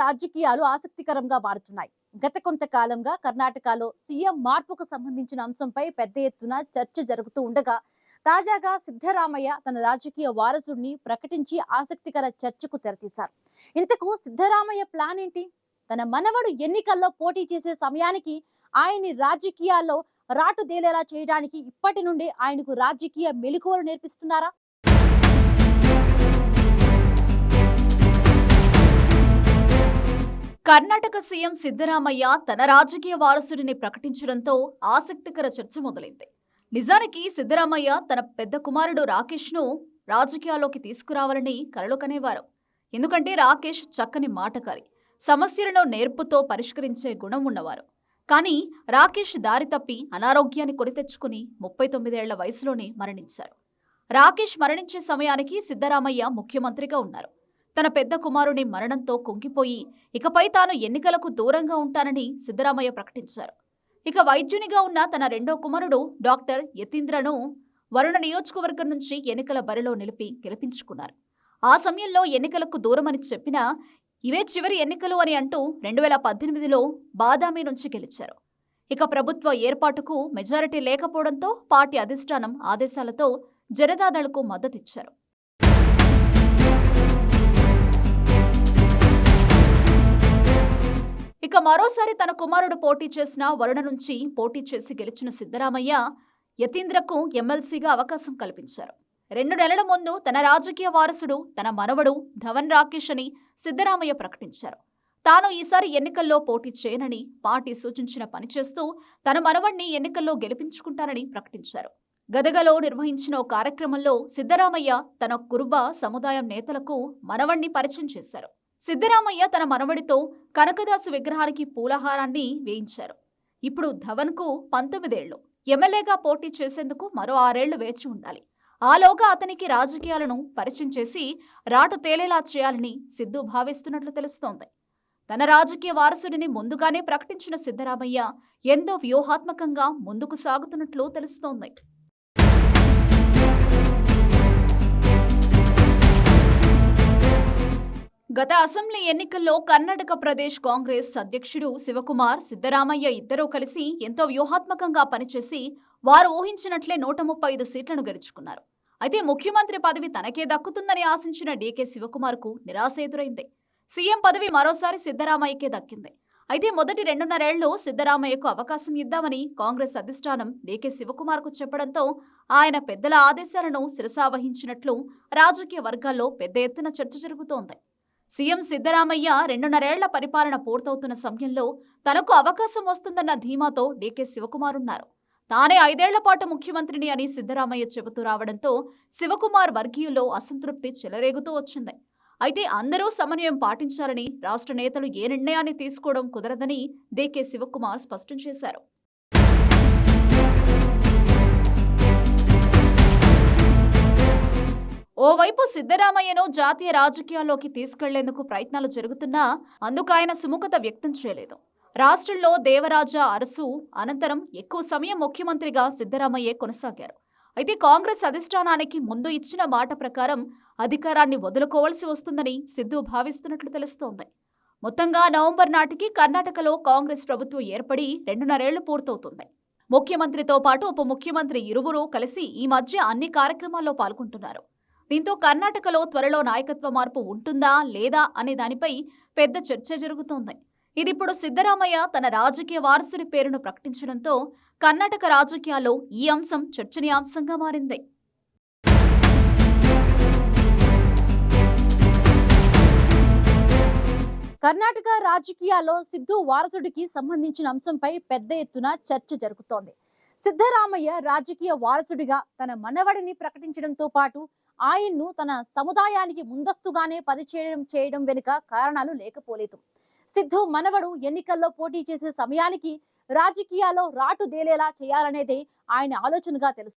రాజకీయాలు ఆసక్తికరంగా మారుతున్నాయి. గత కొంతకాలంగా కర్ణాటకలో సీఎం మార్పుకు సంబంధించిన అంశంపై పెద్ద ఎత్తున చర్చ జరుగుతూ ఉండగా, తాజాగా సిద్ధరామయ్య తన రాజకీయ వారసుడిని ప్రకటించి ఆసక్తికర చర్చకు తెరతీశారు. ఇంతకు సిద్ధరామయ్య ప్లాన్ ఏంటి? తన మనవడు ఎన్నికల్లో పోటీ చేసే సమయానికి ఆయన్ని రాజకీయాల్లో రాటుదేలేలా చేయడానికి ఇప్పటి నుండి ఆయనకు రాజకీయ మెలకువలు నేర్పిస్తున్నారా? కర్ణాటక సీఎం సిద్ధరామయ్య తన రాజకీయ వారసుడిని ప్రకటించడంతో ఆసక్తికర చర్చ మొదలైంది. నిజానికి సిద్ధరామయ్య తన పెద్ద కుమారుడు రాకేష్ను రాజకీయాల్లోకి తీసుకురావాలని కలలు కనేవారు. ఎందుకంటే రాకేష్ చక్కని మాటకారి, సమస్యలను నేర్పుతో పరిష్కరించే గుణం ఉన్నవారు. కానీ రాకేష్ దారి తప్పి అనారోగ్యాన్ని కొని తెచ్చుకుని 39 ఏళ్ల వయసులోనే మరణించారు. రాకేష్ మరణించే సమయానికి సిద్ధరామయ్య ముఖ్యమంత్రిగా ఉన్నారు. తన పెద్ద కుమారుని మరణంతో కుంగిపోయి ఇకపై తాను ఎన్నికలకు దూరంగా ఉంటానని సిద్ధరామయ్య ప్రకటించారు. ఇక వైద్యునిగా ఉన్న తన రెండో కుమారుడు డాక్టర్ యతీంద్రను వరుణ నియోజకవర్గం నుంచి ఎన్నికల బరిలో నిలిపి గెలిపించుకున్నారు. ఆ సమయంలో ఎన్నికలకు దూరమని చెప్పినా ఇవే చివరి ఎన్నికలు అని అంటూ 2018లో బాదామి నుంచి గెలిచారు. ఇక ప్రభుత్వ ఏర్పాటుకు మెజారిటీ లేకపోవడంతో పార్టీ అధిష్టానం ఆదేశాలతో జనతాదళ్కు మద్దతిచ్చారు. ఇక మరోసారి తన కుమారుడు పోటీ చేసిన వరుణ నుంచి పోటీ చేసి గెలిచిన సిద్ధరామయ్య యతీంద్రకు ఎమ్మెల్సీగా అవకాశం కల్పించారు. 2 నెలల ముందు తన రాజకీయ వారసుడు తన మనవడు ధవన్ రాకేష్ అని సిద్ధరామయ్య ప్రకటించారు. తాను ఈసారి ఎన్నికల్లో పోటీ చేయనని, పార్టీ సూచించిన పని చేస్తూ తన మనవడిని ఎన్నికల్లో గెలిపించుకుంటానని ప్రకటించారు. గదగలో నిర్వహించిన ఓ కార్యక్రమంలో సిద్ధరామయ్య తన కురుబ సముదాయం నేతలకు మనవడిని పరిచయం చేశారు. సిద్ధరామయ్య తన మనవడితో కనకదాసు విగ్రహానికి పూలహారాన్ని వేయించారు. ఇప్పుడు ధవన్కు 19 ఏళ్లు. ఎమ్మెల్యేగా పోటీ చేసేందుకు మరో 6 ఏళ్లు వేచి ఉండాలి. ఆలోగా అతనికి రాజకీయాలను పరిచయం చేసి రాటు తేలేలా చేయాలని సిద్ధు భావిస్తున్నట్లు తెలుస్తోంది. తన రాజకీయ వారసుడిని ముందుగానే ప్రకటించిన సిద్ధరామయ్య ఎంతో వ్యూహాత్మకంగా ముందుకు సాగుతున్నట్లు తెలుస్తోంది. గత అసెంబ్లీ ఎన్నికల్లో కర్ణాటక ప్రదేశ్ కాంగ్రెస్ అధ్యక్షుడు శివకుమార్, సిద్ధరామయ్య ఇద్దరూ కలిసి ఎంతో వ్యూహాత్మకంగా పనిచేసి వారు ఊహించినట్లే 135 సీట్లను గెలుచుకున్నారు. అయితే ముఖ్యమంత్రి పదవి తనకే దక్కుతుందని ఆశించిన డీకే శివకుమార్కు నిరాశ ఎదురైంది. సీఎం పదవి మరోసారి సిద్ధరామయ్యకే దక్కింది. అయితే మొదటి 2.5 ఏళ్లు సిద్ధరామయ్యకు అవకాశం ఇద్దామని కాంగ్రెస్ అధిష్టానం డీకే శివకుమార్కు చెప్పడంతో ఆయన పెద్దల ఆదేశాలను శిరసావహించినట్లు రాజకీయ వర్గాల్లో పెద్ద ఎత్తున చర్చ జరుగుతోంది. సీఎం సిద్ధరామయ్య 2.5 ఏళ్ల పరిపాలన పూర్తవుతున్న సమయంలో తనకు అవకాశం వస్తుందన్న ధీమాతో డీకే శివకుమార్ ఉన్నారు. తానే 5 ఏళ్ల పాటు ముఖ్యమంత్రిని అని సిద్ధరామయ్య చెబుతూ రావడంతో శివకుమార్ వర్గీయుల్లో అసంతృప్తి చెలరేగుతూ వచ్చింది. అయితే అందరూ సమన్వయం పాటించాలని, రాష్ట్ర నేతలు ఏ నిర్ణయాన్ని తీసుకోవడం కుదరదని డీకే శివకుమార్ స్పష్టం చేశారు. ఓవైపు సిద్ధరామయ్యను జాతీయ రాజకీయాల్లోకి తీసుకెళ్లేందుకు ప్రయత్నాలు జరుగుతున్నా అందుకు ఆయన సుముఖత వ్యక్తం చేయలేదు. రాష్ట్రంలో దేవరాజ అరసు అనంతరం ఎక్కువ సమయం ముఖ్యమంత్రిగా సిద్ధరామయ్యే కొనసాగారు. అయితే కాంగ్రెస్ అధిష్టానానికి ముందు ఇచ్చిన మాట ప్రకారం అధికారాన్ని వదులుకోవాల్సి వస్తుందని సిద్ధు భావిస్తున్నట్లు తెలుస్తోంది. మొత్తంగా నవంబర్ నాటికి కర్ణాటకలో కాంగ్రెస్ ప్రభుత్వం ఏర్పడి 2.5 ఏళ్లు పూర్తవుతుంది. ముఖ్యమంత్రితో పాటు ఉప ముఖ్యమంత్రి ఇరువురు కలిసి ఈ మధ్య అన్ని కార్యక్రమాల్లో పాల్గొంటున్నారు. దీంతో కర్ణాటకలో త్వరలో నాయకత్వ మార్పు ఉంటుందా లేదా అనే దానిపై పెద్ద చర్చ జరుగుతోంది. ఇదిప్పుడు సిద్ధరామయ్య తన రాజకీయ వారసుడి పేరును ప్రకటించడంతో కర్ణాటక రాజకీయాల్లో ఈ అంశం చర్చనీయాంశంగా మారింది. కర్ణాటక రాజకీయాల్లో సిద్ధు వారసుడికి సంబంధించిన అంశంపై పెద్ద ఎత్తున చర్చ జరుగుతోంది. సిద్ధరామయ్య రాజకీయ వారసుడిగా తన మనవడిని ప్రకటించడంతో పాటు ఆయన్ను తన సముదాయానికి ముందస్తుగానే పరిచయం చేయడం వెనుక కారణాలు లేకపోలేదు. సిద్ధు మనవడు ఎన్నికల్లో పోటీ చేసే సమయానికి రాజకీయాల్లో రాటు దేలేలా చేయాలనేదే ఆయన ఆలోచనగా తెలుసు.